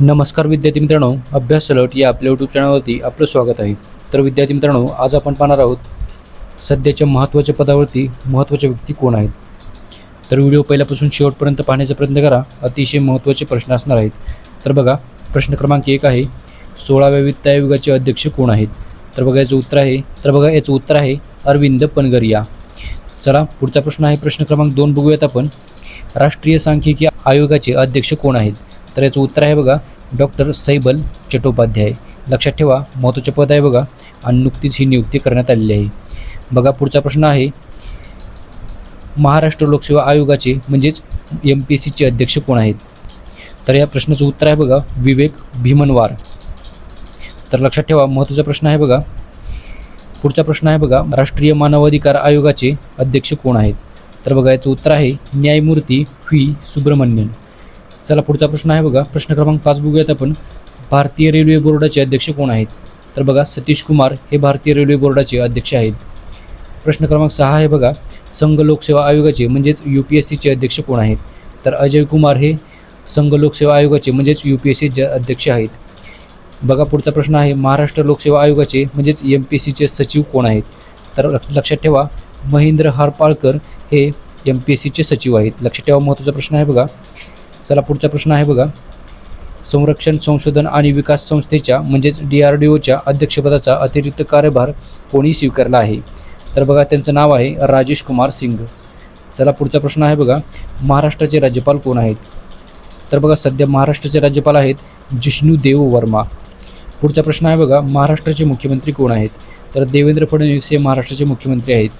नमस्कार विद्यार्थी मित्रांनो, अभ्यास अलर्ट या आपल्या यूट्यूब चॅनलवरती आपलं स्वागत आहे. तर विद्यार्थी मित्रांनो, आज आपण पाहणार आहोत सध्याच्या महत्त्वाच्या पदावरती महत्त्वाच्या व्यक्ती कोण आहेत. तर व्हिडिओ पहिल्यापासून शेवटपर्यंत पाहण्याचा प्रयत्न करा. अतिशय महत्त्वाचे प्रश्न असणार आहेत. तर बघा, प्रश्न क्रमांक 1 आहे, 16व्या वित्त आयोगाचे अध्यक्ष कोण आहेत. तर बघा याचं उत्तर आहे अरविंद पनगरिया. चला पुढचा प्रश्न आहे, प्रश्न क्रमांक 2 बघूयात आपण. राष्ट्रीय सांख्यिकी आयोगाचे अध्यक्ष कोण आहेत. तर याचं उत्तर आहे बघा डॉक्टर सैबल चट्टोपाध्याय. लक्षात ठेवा, महत्त्वाचे पद आहे बघा आणि नुकतीच ही नियुक्ती करण्यात आलेली आहे. बघा पुढचा प्रश्न आहे, महाराष्ट्र लोकसेवा आयोगाचे म्हणजेच MPSCचे अध्यक्ष कोण आहेत. तर या प्रश्नाचं उत्तर आहे बघा विवेक भीमनवार. तर लक्षात ठेवा, महत्त्वाचा प्रश्न आहे बघा. पुढचा प्रश्न आहे बघा, राष्ट्रीय मानवाधिकार आयोगाचे अध्यक्ष कोण आहेत. तर बघा याचं उत्तर आहे न्यायमूर्ती व्ही सुब्रमण्यन. चला पुढचा प्रश्न आहे बघा, प्रश्न क्रमांक 5 बघूयात आपण. भारतीय रेल्वे बोर्डाचे अध्यक्ष कोण आहेत. तर बघा सतीश कुमार हे भारतीय रेल्वे बोर्डाचे अध्यक्छ आहेत. प्रश्न क्रमांक 6 आहे बघा, संघ लोकसेवा आयोगाचे म्हणजेच UPSCचे अध्यक्ष कोण आहेत. तर अजय कुमार हे संघ लोकसेवा आयोगाचे म्हणजेच UPSCचे अध्यक्ष आहेत. बघा पुढचा प्रश्न आहे, महाराष्ट्र लोकसेवा आयोगाचे म्हणजेच MPSCचे सचिव कोण आहेत. तर लक्षात ठेवा, महेंद्र हरपाळकर हे MPSCचे सचिव आहेत. लक्षात ठेवा, महत्त्वाचा प्रश्न आहे बघा. चला पुढचा प्रश्न आहे बघा, संरक्षण संशोधन आणि विकास संस्थेच्या म्हणजेच DRDOच्या अध्यक्षपदाचा अतिरिक्त कार्यभार कोणी स्वीकारला आहे. तर बघा त्यांचं नाव आहे राजेश कुमार सिंग. चला पुढचा प्रश्न आहे बघा, महाराष्ट्राचे राज्यपाल कोण आहेत. तर बघा सध्या महाराष्ट्राचे राज्यपाल आहेत जिष्णुदेव वर्मा. पुढचा प्रश्न आहे बघा, महाराष्ट्राचे मुख्यमंत्री कोण आहेत. तर देवेंद्र फडणवीस हे महाराष्ट्राचे मुख्यमंत्री आहेत.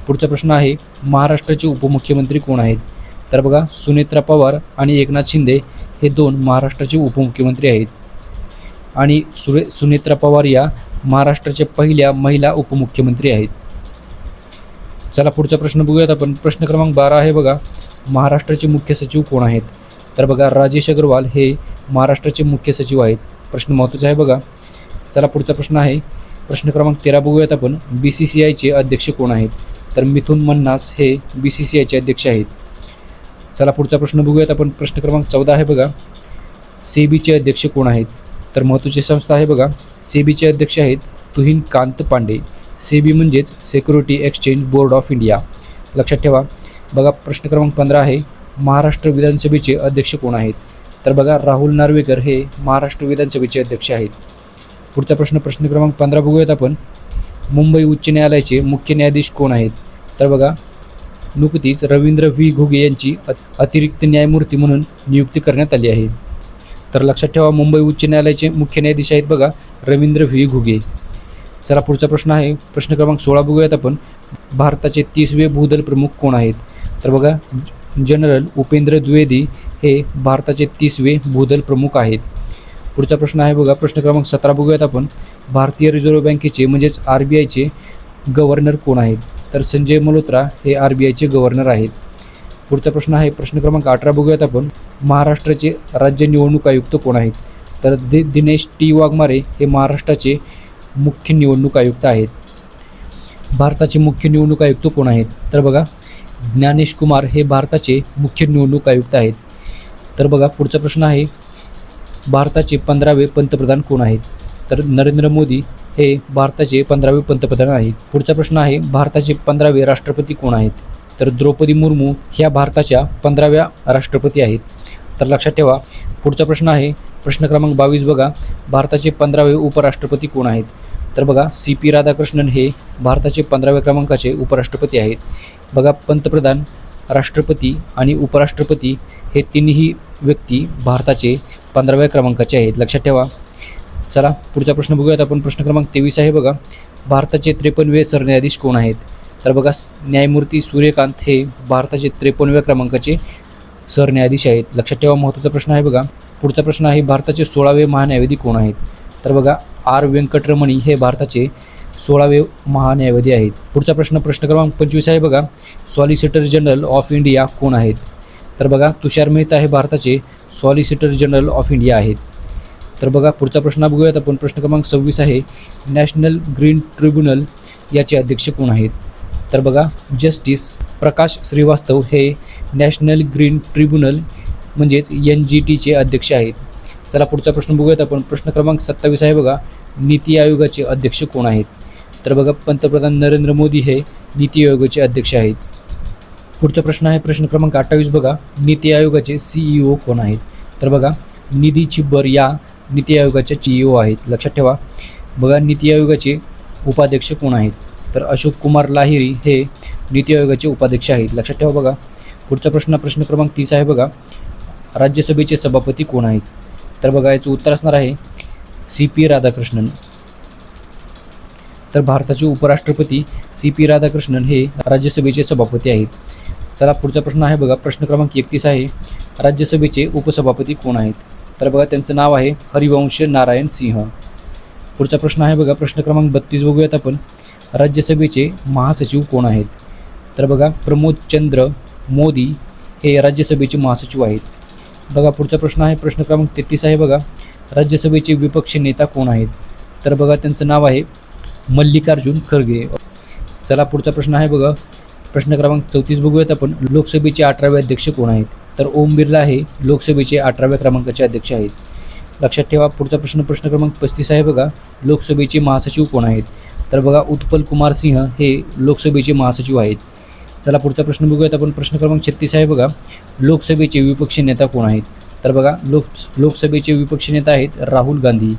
पुढचा प्रश्न आहे, महाराष्ट्राचे उपमुख्यमंत्री कोण आहेत. तर बघा सुनेत्रा पवार आणि एकनाथ शिंदे हे 2 महाराष्ट्राचे उपमुख्यमंत्री आहेत आणि सुनेत्रा पवार या महाराष्ट्राच्या पहिल्या महिला उपमुख्यमंत्री आहेत. चला पुढचा प्रश्न बघूयात आपण. प्रश्न क्रमांक 12 आहे बघा, महाराष्ट्राचे मुख्य सचिव कोण आहेत. तर बघा राजेश अग्रवाल हे महाराष्ट्राचे मुख्य सचिव आहेत. प्रश्न महत्त्वाचा आहे बघा. चला पुढचा प्रश्न आहे, प्रश्न क्रमांक 13 बघूयात आपण. BCCIचे अध्यक्ष कोण आहेत. तर मिथुन मन्हास हे BCCIचे अध्यक्ष आहेत. चला पुढचा प्रश्न बघूयात आपण. प्रश्न क्रमांक 14 आहे बघा, सेबीचे अध्यक्ष कोण आहेत. तर महत्त्वाची संस्था आहे बघा, सेबीचे अध्यक्ष आहेत तुहिन कांत पांडे. सेबी म्हणजेच security exchange board of India. लक्षात ठेवा. बघा प्रश्न क्रमांक 15 आहे, महाराष्ट्र विधानसभेचे अध्यक्ष कोण आहेत. तर बघा राहुल नार्वेकर हे महाराष्ट्र विधानसभेचे अध्यक्ष आहेत. पुढचा प्रश्न क्रमांक 15 बघूयात आपण. मुंबई उच्च न्यायालयाचे मुख्य न्यायाधीश कोण आहेत. तर बघा नुकतीच रवींद्र व्ही घुगे यांची अतिरिक्त न्यायमूर्ती म्हणून नियुक्ती करण्यात आली आहे. तर लक्षात ठेवा, मुंबई उच्च न्यायालयाचे मुख्य न्यायाधीश आहेत बघा रवींद्र व्ही घुगे. चला पुढचा प्रश्न आहे, प्रश्न क्रमांक 16 बघूयात आपण. भारताचे 30वे भूदल प्रमुख कोण आहेत. तर बघा जनरल उपेंद्र द्विवेदी हे भारताचे 30वे भूदल प्रमुख आहेत. पुढचा प्रश्न आहे बघा, प्रश्न क्रमांक 17 बघूयात आपण. भारतीय रिझर्व्ह बँकेचे म्हणजेच RBIचे गव्हर्नर कोण आहेत. तर संजय मल्होत्रा हे RBIचे गव्हर्नर आहेत. पुढचा प्रश्न आहे, प्रश्न क्रमांक 18 बघूयात आपण. महाराष्ट्राचे राज्य निवडणूक आयुक्त कोण आहेत. तर दिनेश T वाघमारे हे महाराष्ट्राचे मुख्य निवडणूक आयुक्त आहेत. भारताचे मुख्य निवडणूक आयुक्त कोण आहेत. तर बघा ज्ञानेश कुमार हे भारताचे मुख्य निवडणूक आयुक्त आहेत. तर बघा पुढचा प्रश्न आहे, भारताचे 15वे पंतप्रधान कोण आहेत. तर नरेंद्र मोदी हे भारताचे 15वे पंतप्रधान आहेत. पुढचा प्रश्न आहे, भारताचे 15वे राष्ट्रपती कोण आहेत. तर द्रौपदी मुर्मू ह्या भारताच्या 15व्या राष्ट्रपती आहेत. तर लक्षात ठेवा. पुढचा प्रश्न आहे, प्रश्न क्रमांक 22 बघा, भारताचे 15वे उपराष्ट्रपती कोण आहेत. तर बघा CP राधाकृष्णन हे भारताचे 15व्या क्रमांकाचे उपराष्ट्रपती आहेत. बघा पंतप्रधान, राष्ट्रपती आणि उपराष्ट्रपती हे तिन्ही व्यक्ती भारताचे 15व्या क्रमांकाचे आहेत. लक्षात ठेवा. चला पुढचा प्रश्न बघूयात आपण. प्रश्न क्रमांक 23 आहे बघा, भारताचे 53वे सरन्यायाधीश कोण आहेत. तर बघा न्यायमूर्ती सूर्यकांत हे भारताचे 53व्या क्रमांकाचे सरन्यायाधीश आहेत. लक्षात ठेवा, महत्त्वाचा प्रश्न आहे बघा. पुढचा प्रश्न आहे, भारताचे 16वे महान्यायवादी कोण आहेत. तर बघा R व्यंकटरमणी हे भारताचे 16वे महान्यायवादी आहेत. पुढचा प्रश्न क्रमांक 25 आहे बघा, सॉलिसिटर जनरल ऑफ इंडिया कोण आहेत. तर बघा तुषार मेहता हे भारताचे सॉलिसिटर जनरल ऑफ इंडिया आहेत. तर बघा पुढचा प्रश्न बघूयात आपण. प्रश्न क्रमांक 26 आहे, नॅशनल ग्रीन ट्रिब्युनल याचे अध्यक्ष कोण आहेत. तर बघा जस्टिस प्रकाश श्रीवास्तव हे नॅशनल ग्रीन ट्रिब्युनल म्हणजेच NGTचे अध्यक्ष आहेत. चला पुढचा प्रश्न बघूयात आपण. प्रश्न क्रमांक 27 आहे बघा, नीती आयोगाचे अध्यक्ष कोण आहेत? तर बघा पंतप्रधान नरेंद्र मोदी हे नीती आयोगाचे अध्यक्ष आहेत. पुढचा प्रश्न आहे प्रश्न क्रमांक 28 बघा, नीती आयोगाचे CEO कोण आहेत? तर बघा निधी छिब्बर या नीती आयोगाच्या CEO आहेत. लक्षात ठेवा. बघा नीती आयोगाचे उपाध्यक्ष कोण आहेत? तर अशोक कुमार लाहिरी हे नीती आयोगाचे उपाध्यक्ष आहेत. लक्षात ठेवा. बघा पुढचा प्रश्न क्रमांक 30 आहे बघा, राज्यसभेचे सभापती कोण आहेत? तर बघा याचं उत्तर असणार आहे CP राधाकृष्णन. तर भारताचे उपराष्ट्रपती CP राधाकृष्णन हे राज्यसभेचे सभापती आहेत. चला पुढचा प्रश्न आहे बघा, प्रश्न क्रमांक 31 आहे, राज्यसभेचे उपसभापती कोण आहेत? तर बघा त्यांचं नाव आहे हरिवंश नारायण सिंह. पुढचा प्रश्न आहे बघा, प्रश्न क्रमांक 32 बघूयात आपण, राज्यसभेचे महासचिव कोण आहेत? तर बघा प्रमोद चंद्र मोदी हे राज्यसभेचे महासचिव आहेत. बघा पुढचा प्रश्न आहे प्रश्न क्रमांक 33 आहे बघा, राज्यसभेचे विपक्षी नेता कोण आहेत? तर बघा त्यांचं नाव आहे मल्लिकार्जुन खरगे. चला पुढचा प्रश्न आहे बघा, प्रश्न क्रमांक 34 बघूयात आपण, लोकसभेचे 18वे अध्यक्ष कोण आहेत? तर ओम बिर्ला हे लोकसभेचे 18व्या क्रमांकाचे अध्यक्ष आहेत. लक्षात ठेवा. पुढचा प्रश्न क्रमांक 35 आहे बघा, लोकसभेचे महासचिव कोण आहेत? तर बघा उत्पल कुमार सिंह हे लोकसभेचे महासचिव आहेत. चला पुढचा प्रश्न बघूयात आपण. प्रश्न क्रमांक 36 आहे बघा, लोकसभेचे विपक्षी नेता कोण आहेत? तर बघा लोकसभेचे विपक्षी नेता आहेत राहुल गांधी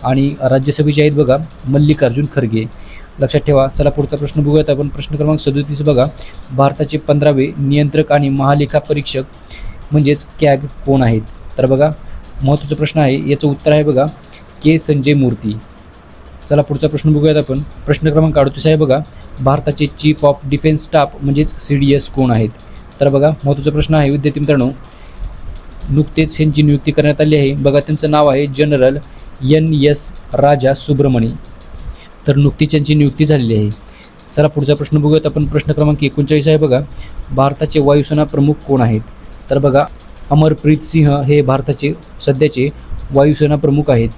आणि राज्यसभेचे आहेत बघा मल्लिकार्जुन खरगे. लक्षात ठेवा. चला पुढचा प्रश्न बघूयात आपण. प्रश्न क्रमांक 37 बघा, भारताचे 15वे नियंत्रक आणि महालेखा परीक्षक म्हणजेच CAG कोण आहेत? तर बघा महत्त्वाचा प्रश्न आहे, याचं उत्तर आहे बघा K. संजय मूर्ती. चला पुढचा प्रश्न बघूयात आपण. प्रश्न क्रमांक 38 आहे बघा, भारताचे चीफ ऑफ डिफेन्स स्टाफ म्हणजेच CDS कोण आहेत? तर बघा महत्त्वाचा प्रश्न आहे विद्यार्थी मित्रांनो, नुकतेच यांची नियुक्ती करण्यात आली आहे. बघा त्यांचं नाव आहे जनरल NS राजा सुब्रमणी. तर नुकतीच यांची नियुक्ती झालेली आहे. चला पुढचा प्रश्न बघूयात आपण. प्रश्न क्रमांक 39 आहे बघा, भारताचे वायुसेना प्रमुख कोण आहेत? तर बघा अमरप्रीत सिंह हे भारताचे सध्याचे वायुसेना प्रमुख आहेत.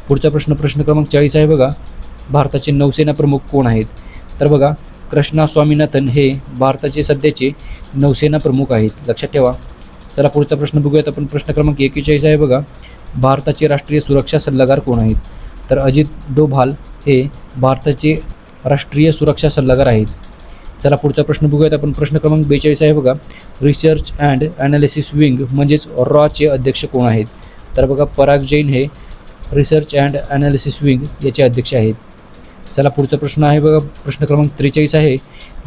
पुढचा प्रश्न क्रमांक 40 आहे बघा, भारताचे नौसेना प्रमुख कोण आहेत? तर बघा कृष्णा स्वामीनाथन हे भारताचे सध्याचे नौसेना प्रमुख आहेत. लक्षात ठेवा. चला पुढचा प्रश्न बघूयात आपण. प्रश्न क्रमांक 41 आहे बघा, भारताचे राष्ट्रीय सुरक्षा सल्लागार कोण आहेत? तर अजित डोभाल हे भारताचे राष्ट्रीय सुरक्षा सल्लागार आहेत. चला पुढचा प्रश्न बघूयात आपण. प्रश्न क्रमांक 42 आहे बघा, रिसर्च अँड ॲनालिसिस विंग म्हणजेच RAWचे अध्यक्ष कोण आहेत? तर बघा पराग जैन हे रिसर्च अँड ॲनालिसिस विंग याचे अध्यक्ष आहेत. चला पुढचा प्रश्न आहे बघा, प्रश्न क्रमांक 43 आहे,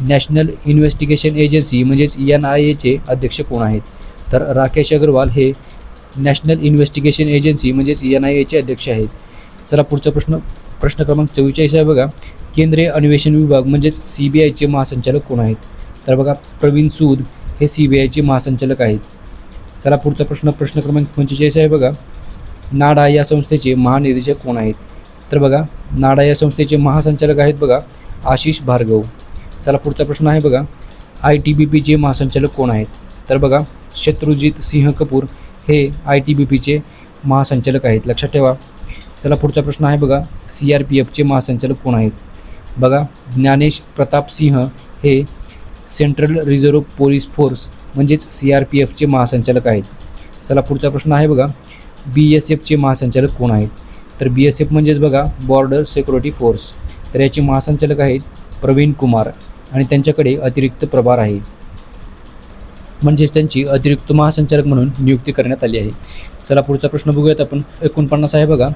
नॅशनल इन्व्हेस्टिगेशन एजन्सी म्हणजेच NIAचे अध्यक्ष कोण आहेत? तर राकेश अग्रवाल हे नॅशनल इन्व्हेस्टिगेशन एजन्सी म्हणजेच NIAचे अध्यक्ष आहेत. चला पुढचा प्रश्न क्रमांक 44 आहे बघा, केंद्रीय अन्वेषण विभाग म्हणजेच CBIचे महासंचालक कोण आहेत? तर बघा प्रवीण सूद हे CBIचे महासंचालक आहेत. चला पुढचा प्रश्न क्रमांक 45 आहे बघा, नाडा या संस्थेचे महानिदेशक कोण आहेत? तर बघा नाडा या संस्थेचे महासंचालक आहेत बघा आशिष भार्गव. चला पुढचा प्रश्न आहे बघा, ITBPचे महासंचालक कोण आहेत? तर बघा शत्रुजित सिंह कपूर हे ITBPचे महासंचालक आहेत. लक्षात ठेवा. चला पुढचा प्रश्न आहे बघा, CRPFचे महासंचालक कोण आहेत? बघा ज्ञानेश प्रताप सिंह हे सेंट्रल रिझर्व्ह पोलीस फोर्स म्हणजेच CRPFचे महासंचालक आहेत. चला पुढचा प्रश्न आहे बघा, BSFचे महासंचालक कोण आहेत? तर BSF म्हणजेच बघा बॉर्डर सिक्युरिटी फोर्स. तर याचे महासंचालक आहेत प्रवीण कुमार आणि त्यांच्याकडे अतिरिक्त प्रभार आहे, म्हणजेच त्यांची अतिरिक्त महासंचालक म्हणून नियुक्ती करण्यात आली आहे. चला पुढचा प्रश्न बघूयात आपण. 49 आहे बघा,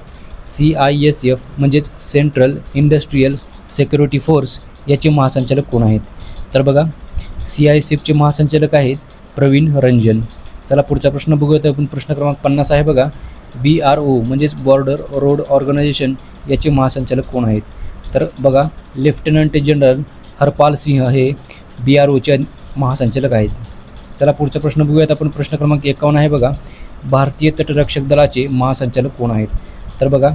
CISF म्हणजेच सेंट्रल इंडस्ट्रियल सिक्युरिटी फोर्स याचे महासंचालक कोण आहेत? तर बघा CISFचे महासंचालक आहेत प्रवीण रंजन. चला पुढचा प्रश्न बघूयात आपण. प्रश्न क्रमांक 50 आहे बघा, BRO म्हणजेच बॉर्डर रोड ऑर्गनायझेशन याचे महासंचालक कोण आहेत? तर बघा लेफ्टनंट जनरल हरपाल सिंह हे BROचे महासंचालक आहेत. चला पुढचा प्रश्न बघूयात आपण. प्रश्न क्रमांक 51 आहे बघा, भारतीय तटरक्षक दलाचे महासंचालक कोण आहेत? तर बघा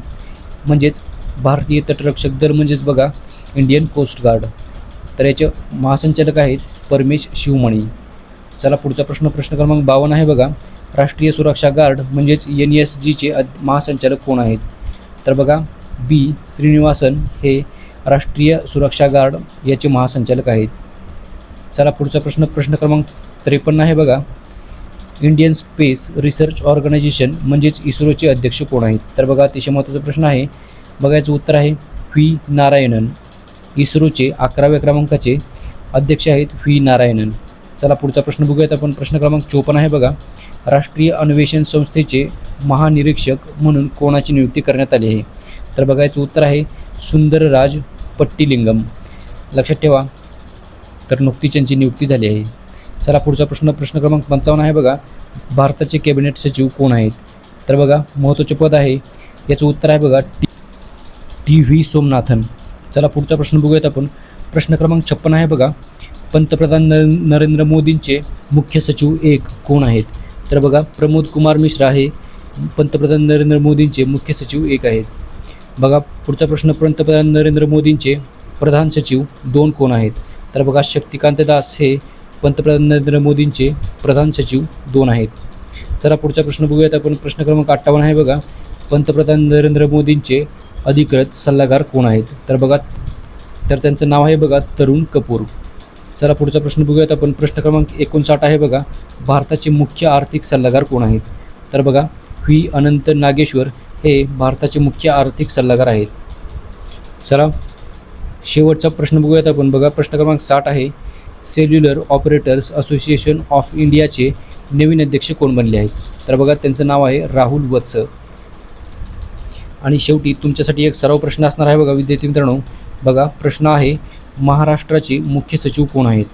म्हणजेच भारतीय तटरक्षक दल म्हणजेच बघा इंडियन कोस्ट गार्ड. तर याचे महासंचालक आहेत परमेश शिवमणी. चला पुढचा प्रश्न क्रमांक 52 आहे बघा, राष्ट्रीय सुरक्षा गार्ड म्हणजेच NSGचे महासंचालक कोण आहेत? तर बघा B. श्रीनिवासन हे राष्ट्रीय सुरक्षा गार्ड याचे महासंचालक आहेत. चला पुढचा प्रश्न क्रमांक 53 आहे बघा, इंडियन स्पेस रिसर्च ऑर्गनायझेशन म्हणजेच इस्रोचे अध्यक्ष कोण आहेत? तर बघा अतिशय महत्त्वाचा प्रश्न आहे. बघा याचं उत्तर आहे व्ही नारायणन. इस्रोचे 11व्या क्रमांकाचे अध्यक्ष आहेत व्ही नारायणन. चला पुढचा प्रश्न बघूयात आपण. प्रश्न क्रमांक 54 आहे बघा. राष्ट्रीय अन्वेषण संस्थेचे महानिरीक्षक म्हणून कोणाची नियुक्ती करण्यात आली आहे? तर बघा याचं उत्तर आहे सुंदरराज पट्टीलिंगम. लक्षात ठेवा. तर नुकतीच यांची नियुक्ती झाली आहे. चला पुढचा प्रश्न क्रमांक 55 आहे बघा. भारताचे कॅबिनेट सचिव कोण आहेत? तर बघा महत्त्वाचे पद आहे. याचं उत्तर आहे बघा टी व्ही सोमनाथन. चला पुढचा प्रश्न बघूयात आपण. प्रश्न क्रमांक 56 आहे बघा. पंतप्रधान नरेंद्र मोदींचे मुख्य सचिव 1 कोण आहेत? तर बघा प्रमोद कुमार मिश्रा हे पंतप्रधान नरेंद्र मोदींचे मुख्य सचिव 1 आहेत. बघा पुढचा प्रश्न. पंतप्रधान नरेंद्र मोदींचे प्रधान सचिव 2 कोण आहेत? तर बघा शक्तिकांत दास हे पंतप्रधान नरेंद्र मोदींचे प्रधान सचिव 2 आहेत. चला पुढचा प्रश्न बघूयात आपण. प्रश्न क्रमांक 58 आहे बघा. पंतप्रधान नरेंद्र मोदींचे अधिकृत सल्लागार कोण आहेत? तर बघा त्यांचं नाव आहे बघा तरुण कपूर. चला पुढचा प्रश्न बघूयात आपण. प्रश्न क्रमांक 59 आहे बघा. भारताचे मुख्य आर्थिक सल्लागार कोण आहेत? तर बघा व्ही अनंत नागेश्वर हे भारताचे मुख्य आर्थिक सल्लागार आहेत. चला शेवटचा प्रश्न बघूयात आपण. बघा प्रश्न क्रमांक 60 आहे. सेल्युलर ऑपरेटर्स असोसिएशन ऑफ इंडियाचे नवीन अध्यक्ष कोण बनले आहेत? तर बघा त्यांचं नाव आहे राहुल वत्स. आणि शेवटी तुमच्यासाठी एक सराव प्रश्न असणार आहे बघा विद्यार्थी मित्रांनो. बघा प्रश्न आहे महाराष्ट्राचे मुख्य सचिव कोण आहेत?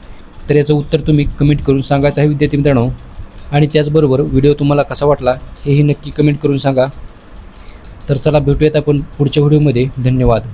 तर याचं उत्तर तुम्ही कमेंट करून सांगायचं आहे विद्यार्थी मित्रांनो. आणि त्याचबरोबर व्हिडिओ तुम्हाला कसा वाटला हेही नक्की कमेंट करून सांगा. तर चला भेटूयात आपण पुढच्या व्हिडिओमध्ये. धन्यवाद.